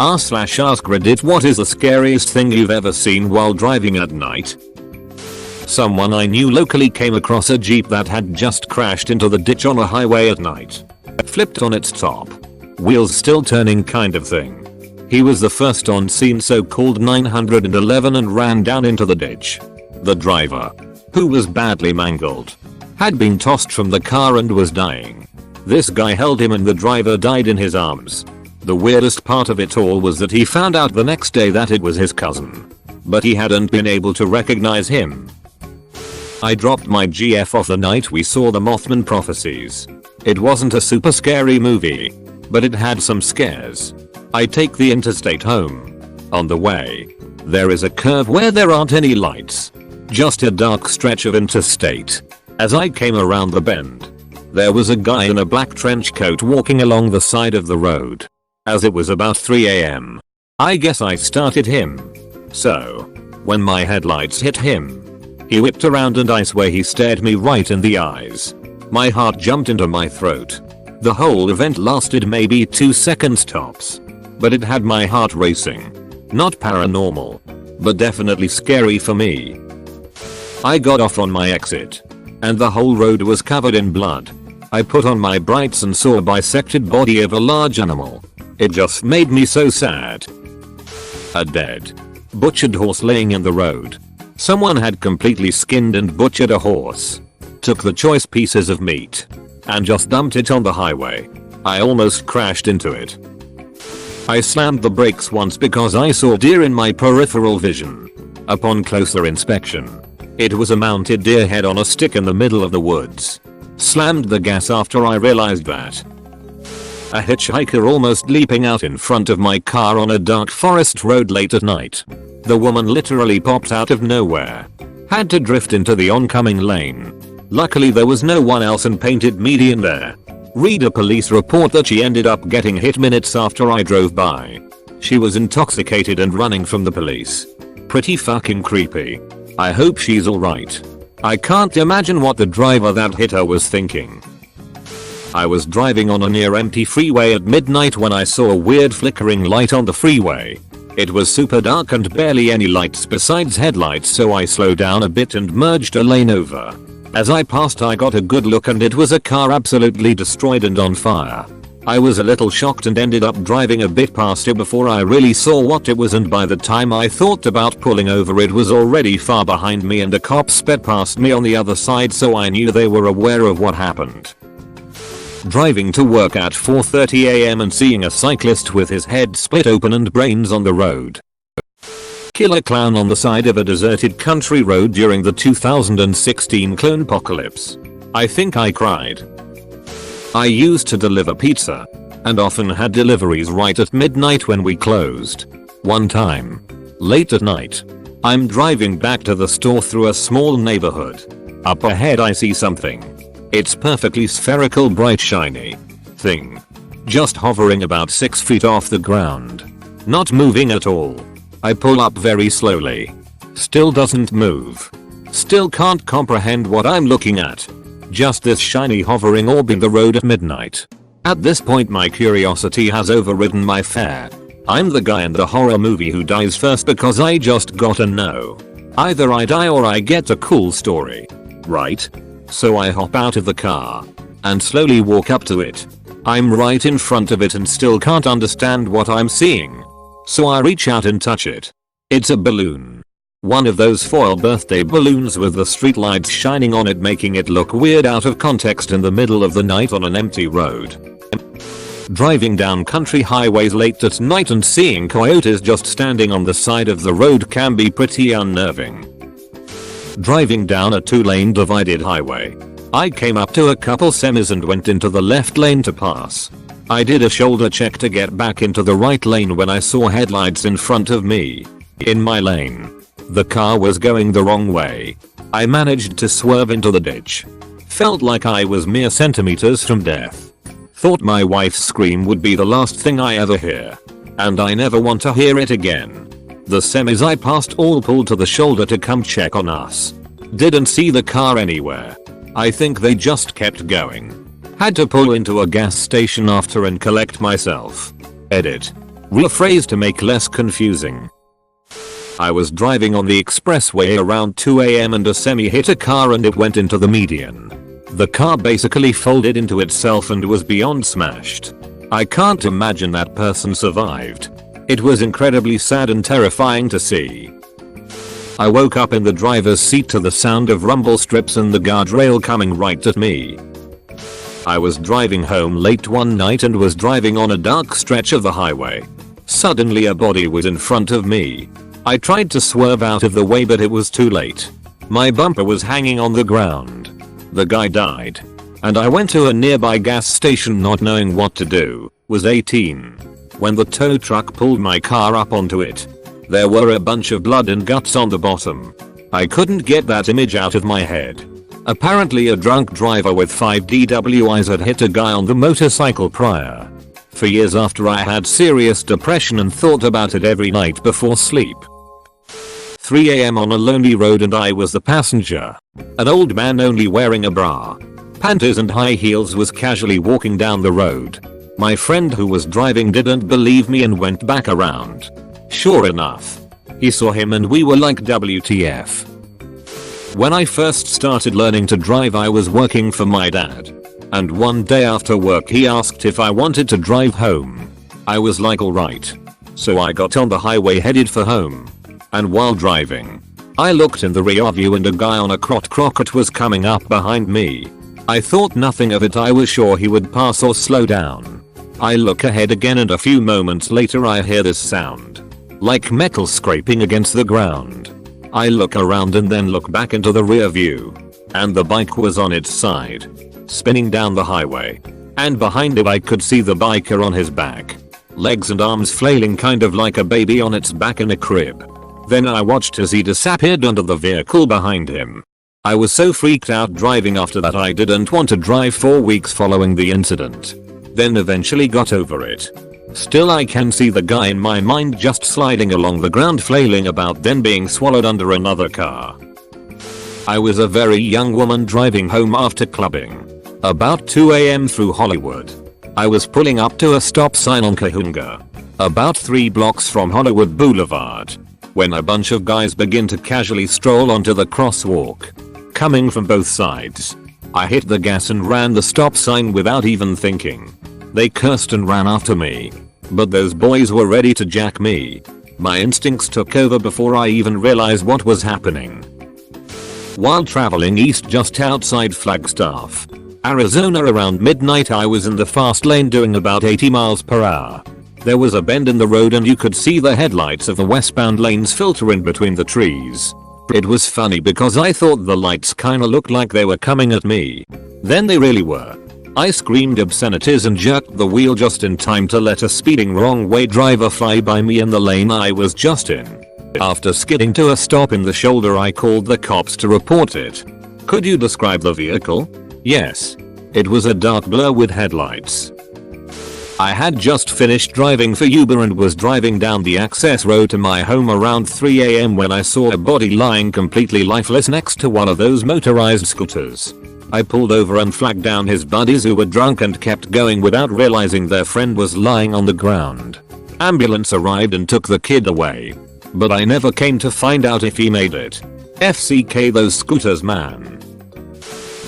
r/AskReddit, what is the scariest thing you've ever seen while driving at night? Someone I knew locally came across a Jeep that had just crashed into the ditch on a highway at night. Flipped on its top. Wheels still turning kind of thing. He was the first on scene, so called 911 and ran down into the ditch. The driver, who was badly mangled, had been tossed from the car and was dying. This guy held him and the driver died in his arms. The weirdest part of it all was that he found out the next day that it was his cousin, but he hadn't been able to recognize him. I dropped my GF off the night we saw The Mothman Prophecies. It wasn't a super scary movie, but it had some scares. I take the interstate home. On the way, there is a curve where there aren't any lights, just a dark stretch of interstate. As I came around the bend, there was a guy in a black trench coat walking along the side of the road. As it was about 3 AM, I guess I started him. So, when my headlights hit him, he whipped around and I swear he stared me right in the eyes. My heart jumped into my throat. The whole event lasted maybe 2 seconds tops, but it had my heart racing. Not paranormal, but definitely scary for me. I got off on my exit, and the whole road was covered in blood. I put on my brights and saw a bisected body of a large animal. It just made me so sad. A dead, butchered horse laying in the road. Someone had completely skinned and butchered a horse, took the choice pieces of meat, and just dumped it on the highway. I almost crashed into it. I slammed the brakes once because I saw deer in my peripheral vision. Upon closer inspection, it was a mounted deer head on a stick in the middle of the woods. Slammed the gas after I realized that. A hitchhiker almost leaping out in front of my car on a dark forest road late at night. The woman literally popped out of nowhere. Had to drift into the oncoming lane. Luckily there was no one else and painted median there. Read a police report that she ended up getting hit minutes after I drove by. She was intoxicated and running from the police. Pretty fucking creepy. I hope she's alright. I can't imagine what the driver that hit her was thinking. I was driving on a near empty freeway at midnight when I saw a weird flickering light on the freeway. It was super dark and barely any lights besides headlights, so I slowed down a bit and merged a lane over. As I passed I got a good look and it was a car absolutely destroyed and on fire. I was a little shocked and ended up driving a bit past it before I really saw what it was, and by the time I thought about pulling over it was already far behind me and a cop sped past me on the other side, so I knew they were aware of what happened. Driving to work at 4:30 AM and seeing a cyclist with his head split open and brains on the road. Killer clown on the side of a deserted country road during the 2016 clonepocalypse. I think I cried. I used to deliver pizza, and often had deliveries right at midnight when we closed. One time, late at night, I'm driving back to the store through a small neighborhood. Up ahead I see something. It's perfectly spherical, bright shiny thing, just hovering about 6 feet off the ground. Not moving at all. I pull up very slowly. Still doesn't move. Still can't comprehend what I'm looking at. Just this shiny hovering orb in the road at midnight. At this point my curiosity has overridden my fear. I'm the guy in the horror movie who dies first because I just gotta know. Either I die or I get a cool story. Right? So I hop out of the car and slowly walk up to it. I'm right in front of it and still can't understand what I'm seeing. So I reach out and touch it. It's a balloon. One of those foil birthday balloons with the streetlights shining on it, making it look weird out of context in the middle of the night on an empty road. Driving down country highways late at night and seeing coyotes just standing on the side of the road can be pretty unnerving. Driving down a 2-lane divided highway, I came up to a couple semis and went into the left lane to pass. I did a shoulder check to get back into the right lane when I saw headlights in front of me. In my lane, the car was going the wrong way. I managed to swerve into the ditch. Felt like I was mere centimeters from death. Thought my wife's scream would be the last thing I ever hear, and I never want to hear it again. The semis I passed all pulled to the shoulder to come check on us. Didn't see the car anywhere. I think they just kept going. Had to pull into a gas station after and collect myself. Edit. Rephrase to make less confusing. I was driving on the expressway around 2 AM and a semi hit a car and it went into the median. The car basically folded into itself and was beyond smashed. I can't imagine that person survived. It was incredibly sad and terrifying to see. I woke up in the driver's seat to the sound of rumble strips and the guardrail coming right at me. I was driving home late one night and was driving on a dark stretch of the highway. Suddenly a body was in front of me. I tried to swerve out of the way but it was too late. My bumper was hanging on the ground. The guy died. And I went to a nearby gas station not knowing what to do. Was 18. When the tow truck pulled my car up onto it, there were a bunch of blood and guts on the bottom. I couldn't get that image out of my head. Apparently a drunk driver with 5 DWIs had hit a guy on the motorcycle prior. For years after I had serious depression and thought about it every night before sleep. 3 AM on a lonely road and I was the passenger. An old man only wearing a bra, panties and high heels was casually walking down the road. My friend who was driving didn't believe me and went back around. Sure enough, he saw him and we were like WTF. When I first started learning to drive I was working for my dad. And one day after work he asked if I wanted to drive home. I was like alright. So I got on the highway headed for home. And while driving, I looked in the rear view and a guy on a crocket was coming up behind me. I thought nothing of it. I was sure he would pass or slow down. I look ahead again and a few moments later I hear this sound. Like metal scraping against the ground. I look around and then look back into the rear view. And the bike was on its side, spinning down the highway. And behind it I could see the biker on his back. Legs and arms flailing kind of like a baby on its back in a crib. Then I watched as he disappeared under the vehicle behind him. I was so freaked out driving after that I didn't want to drive for weeks following the incident. Then eventually got over it. Still I can see the guy in my mind just sliding along the ground flailing about then being swallowed under another car. I was a very young woman driving home after clubbing. About 2 AM through Hollywood. I was pulling up to a stop sign on Kahunga. About 3 blocks from Hollywood Boulevard. When a bunch of guys begin to casually stroll onto the crosswalk. Coming from both sides. I hit the gas and ran the stop sign without even thinking. They cursed and ran after me. But those boys were ready to jack me. My instincts took over before I even realized what was happening. While traveling east just outside Flagstaff, Arizona around midnight I was in the fast lane doing about 80 miles per hour. There was a bend in the road and you could see the headlights of the westbound lanes filter in between the trees. It was funny because I thought the lights kinda looked like they were coming at me. Then they really were. I screamed obscenities and jerked the wheel just in time to let a speeding wrong way driver fly by me in the lane I was just in. After skidding to a stop in the shoulder I called the cops to report it. Could you describe the vehicle? Yes. It was a dark blur with headlights. I had just finished driving for Uber and was driving down the access road to my home around 3 AM when I saw a body lying completely lifeless next to one of those motorized scooters. I pulled over and flagged down his buddies who were drunk and kept going without realizing their friend was lying on the ground. Ambulance arrived and took the kid away. But I never came to find out if he made it. FCK those scooters, man.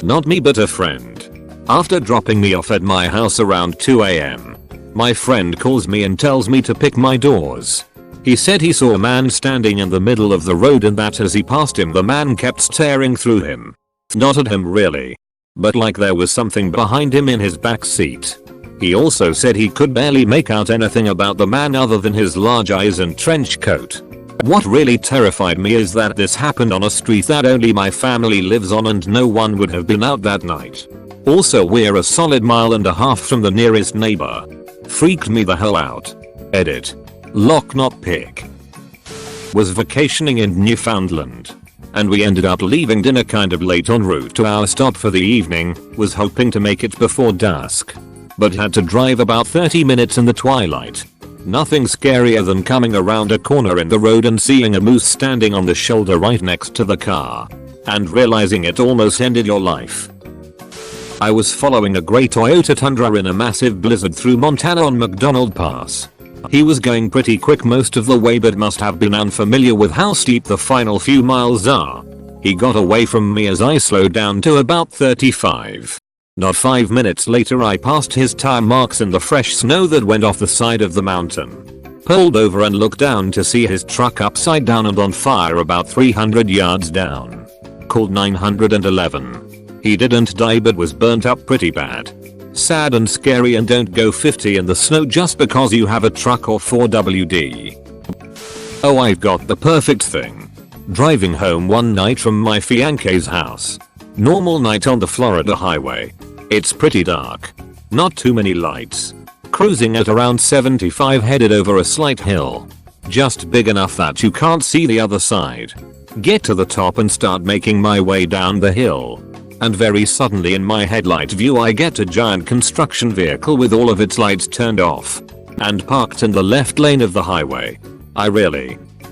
Not me but a friend. After dropping me off at my house around 2 AM, my friend calls me and tells me to pick my doors. He said he saw a man standing in the middle of the road and that as he passed him the man kept staring through him. Not at him really. But like there was something behind him in his back seat. He also said he could barely make out anything about the man other than his large eyes and trench coat. What really terrified me is that this happened on a street that only my family lives on and no one would have been out that night. Also we're a solid 1.5 miles from the nearest neighbor. Freaked me the hell out. Edit. Lock not pick. Was vacationing in Newfoundland. And we ended up leaving dinner kind of late en route to our stop for the evening, was hoping to make it before dusk. But had to drive about 30 minutes in the twilight. Nothing scarier than coming around a corner in the road and seeing a moose standing on the shoulder right next to the car. And realizing it almost ended your life. I was following a grey Toyota Tundra in a massive blizzard through Montana on McDonald Pass. He was going pretty quick most of the way but must have been unfamiliar with how steep the final few miles are. He got away from me as I slowed down to about 35. Not 5 minutes later I passed his tire marks in the fresh snow that went off the side of the mountain. Pulled over and looked down to see his truck upside down and on fire about 300 yards down. Called 911. He didn't die but was burnt up pretty bad. Sad and scary, and don't go 50 in the snow just because you have a truck or 4WD. Oh, I've got the perfect thing. Driving home one night from my fiance's house. Normal night on the Florida highway. It's pretty dark. Not too many lights. Cruising at around 75 headed over a slight hill. Just big enough that you can't see the other side. Get to the top and start making my way down the hill. And very suddenly in my headlight view I get a giant construction vehicle with all of its lights turned off. And parked in the left lane of the highway.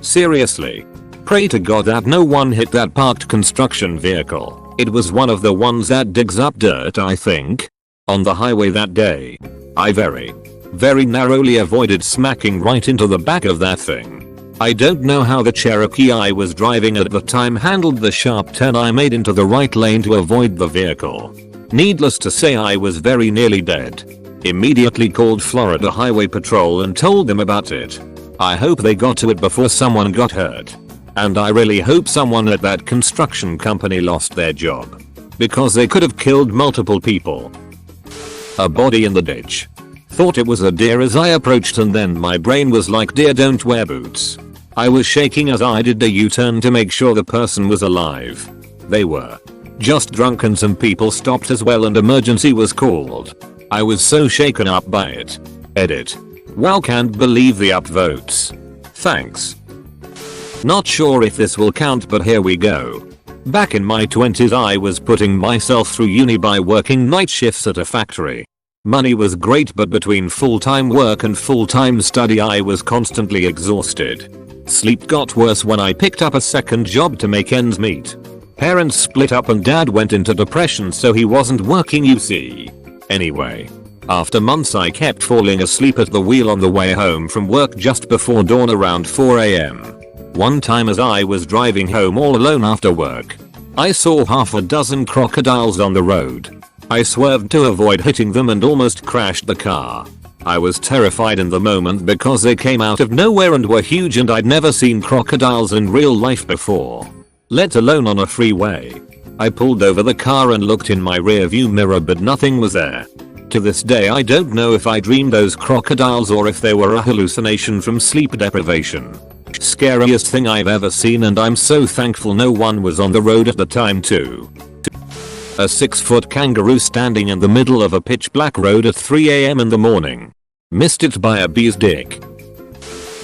Seriously. Pray to God that no one hit that parked construction vehicle. It was one of the ones that digs up dirt, I think. On the highway that day. I very narrowly avoided smacking right into the back of that thing. I don't know how the Cherokee I was driving at the time handled the sharp turn I made into the right lane to avoid the vehicle. Needless to say I was very nearly dead. Immediately called Florida Highway Patrol and told them about it. I hope they got to it before someone got hurt. And I really hope someone at that construction company lost their job. Because they could have killed multiple people. A body in the ditch. Thought it was a deer as I approached, and then my brain was like, deer don't wear boots. I was shaking as I did a U-turn to make sure the person was alive. They were. Just drunk and some people stopped as well and emergency was called. I was so shaken up by it. Edit. Wow, can't believe the upvotes. Thanks. Not sure if this will count but here we go. Back in my 20s I was putting myself through uni by working night shifts at a factory. Money was great but between full-time work and full-time study I was constantly exhausted. Sleep got worse when I picked up a second job to make ends meet. Parents split up and dad went into depression so he wasn't working, you see. Anyway. After months I kept falling asleep at the wheel on the way home from work just before dawn around 4 AM. One time as I was driving home all alone after work, I saw half a dozen crocodiles on the road. I swerved to avoid hitting them and almost crashed the car. I was terrified in the moment because they came out of nowhere and were huge and I'd never seen crocodiles in real life before. Let alone on a freeway. I pulled over the car and looked in my rearview mirror but nothing was there. To this day I don't know if I dreamed those crocodiles or if they were a hallucination from sleep deprivation. Scariest thing I've ever seen, and I'm so thankful no one was on the road at the time too. A 6-foot kangaroo standing in the middle of a pitch black road at 3 AM in the morning. Missed it by a bee's dick.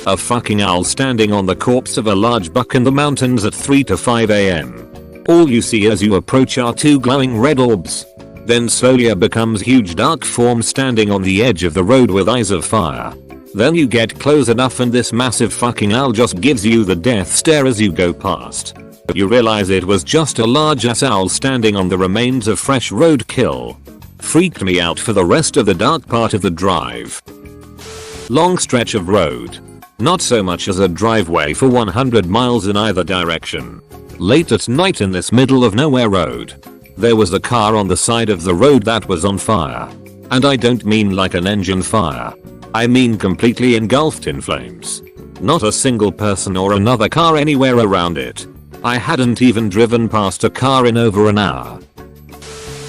A fucking owl standing on the corpse of a large buck in the mountains at 3 to 5 AM. All you see as you approach are 2 glowing red orbs. Then slowly becomes huge dark form standing on the edge of the road with eyes of fire. Then you get close enough and this massive fucking owl just gives you the death stare as you go past. You realize it was just a large ass owl standing on the remains of fresh roadkill. Freaked me out for the rest of the dark part of the drive. Long stretch of road. Not so much as a driveway for 100 miles in either direction. Late at night in this middle of nowhere road. There was a car on the side of the road that was on fire. And I don't mean like an engine fire. I mean completely engulfed in flames. Not a single person or another car anywhere around it. I hadn't even driven past a car in over an hour.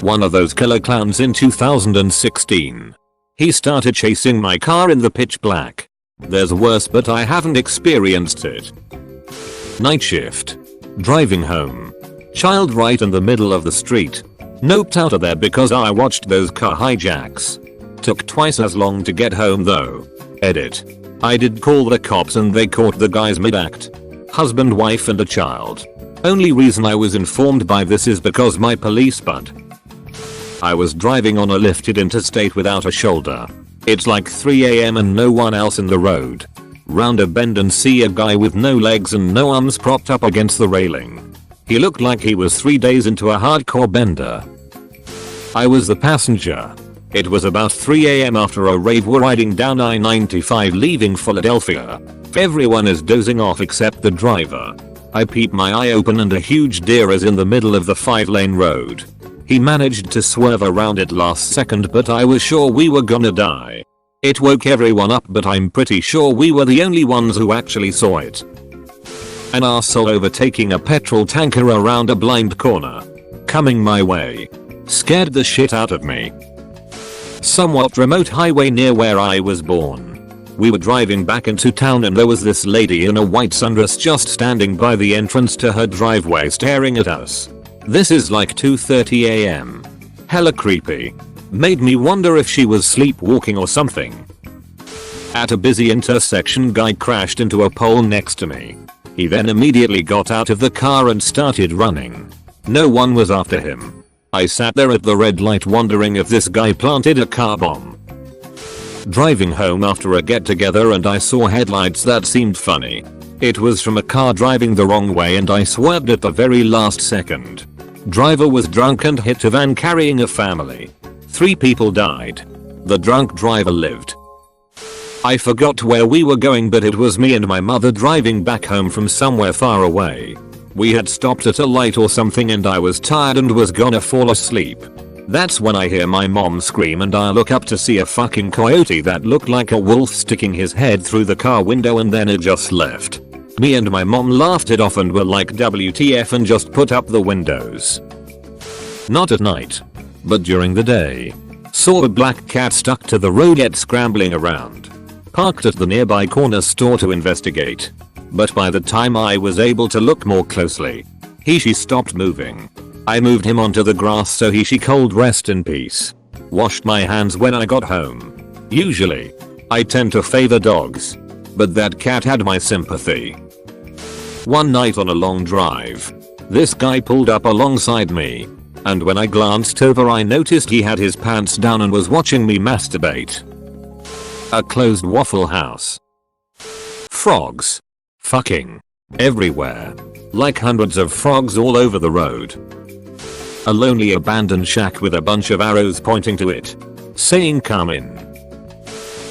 One of those killer clowns in 2016. He started chasing my car in the pitch black. There's worse but I haven't experienced it. Night shift. Driving home. Child right in the middle of the street. Noped out of there because I watched those car hijacks. Took twice as long to get home though. Edit. I did call the cops and they caught the guys mid-act. Husband, wife and a child. Only reason I was informed by this is because my police bud. I was driving on a lifted interstate without a shoulder. It's like 3 AM and no one else in the road. Round a bend and see a guy with no legs and no arms propped up against the railing. He looked like he was 3 days into a hardcore bender. I was the passenger. It was about 3 AM after a rave. We're riding down I-95 leaving Philadelphia. Everyone is dozing off except the driver. I peep my eye open and a huge deer is in the middle of the 5-lane road. He managed to swerve around it last second, but I was sure we were gonna die. It woke everyone up, but I'm pretty sure we were the only ones who actually saw it. An arsehole overtaking a petrol tanker around a blind corner. Coming my way. Scared the shit out of me. Somewhat remote highway near where I was born. We were driving back into town and there was this lady in a white sundress just standing by the entrance to her driveway staring at us. This is like 2:30 AM. Hella creepy. Made me wonder if she was sleepwalking or something. At a busy intersection, guy crashed into a pole next to me. He then immediately got out of the car and started running. No one was after him. I sat there at the red light wondering if this guy planted a car bomb. Driving home after a get together and I saw headlights that seemed funny. It was from a car driving the wrong way and I swerved at the very last second. Driver was drunk and hit a van carrying a family. 3 people died. The drunk driver lived. I forgot where we were going, but it was me and my mother driving back home from somewhere far away. We had stopped at a light or something and I was tired and was gonna fall asleep. That's when I hear my mom scream and I look up to see a fucking coyote that looked like a wolf sticking his head through the car window, and then it just left. Me and my mom laughed it off and were like WTF and just put up the windows. Not at night, but during the day. Saw a black cat stuck to the road yet scrambling around. Parked at the nearby corner store to investigate. But by the time I was able to look more closely, she stopped moving. I moved him onto the grass so she could rest in peace. Washed my hands when I got home. Usually, I tend to favor dogs. But that cat had my sympathy. One night on a long drive, this guy pulled up alongside me. And when I glanced over I noticed he had his pants down and was watching me masturbate. A closed Waffle House. Frogs. Fucking. Everywhere. Like hundreds of frogs all over the road. A lonely abandoned shack with a bunch of arrows pointing to it. Saying come in.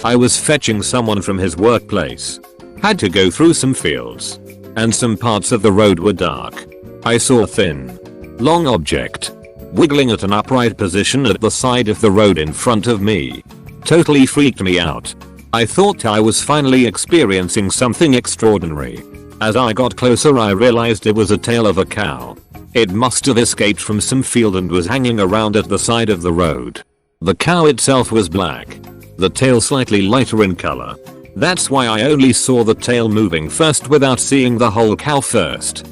I was fetching someone from his workplace. Had to go through some fields. And some parts of the road were dark. I saw a thin, long object. Wiggling at an upright position at the side of the road in front of me. Totally freaked me out. I thought I was finally experiencing something extraordinary. As I got closer I realized it was a tail of a cow. It must have escaped from some field and was hanging around at the side of the road. The cow itself was black. The tail slightly lighter in color. That's why I only saw the tail moving first without seeing the whole cow first.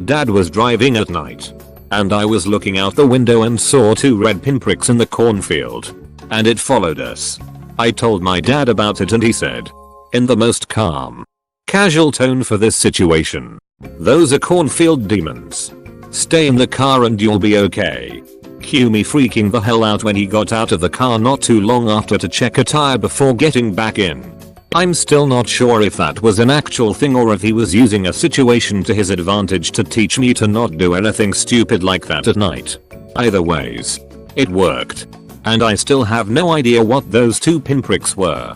Dad was driving at night. And I was looking out the window and saw 2 red pinpricks in the cornfield. And it followed us. I told my dad about it and he said, in the most calm, casual tone for this situation, those are cornfield demons. Stay in the car and you'll be okay. Cue me freaking the hell out when he got out of the car not too long after to check a tire before getting back in. I'm still not sure if that was an actual thing or if he was using a situation to his advantage to teach me to not do anything stupid like that at night. Either ways, it worked. And I still have no idea what those 2 pinpricks were.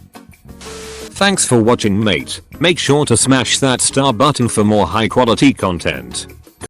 Thanks for watching, mate. Make sure to smash that star button for more high quality content.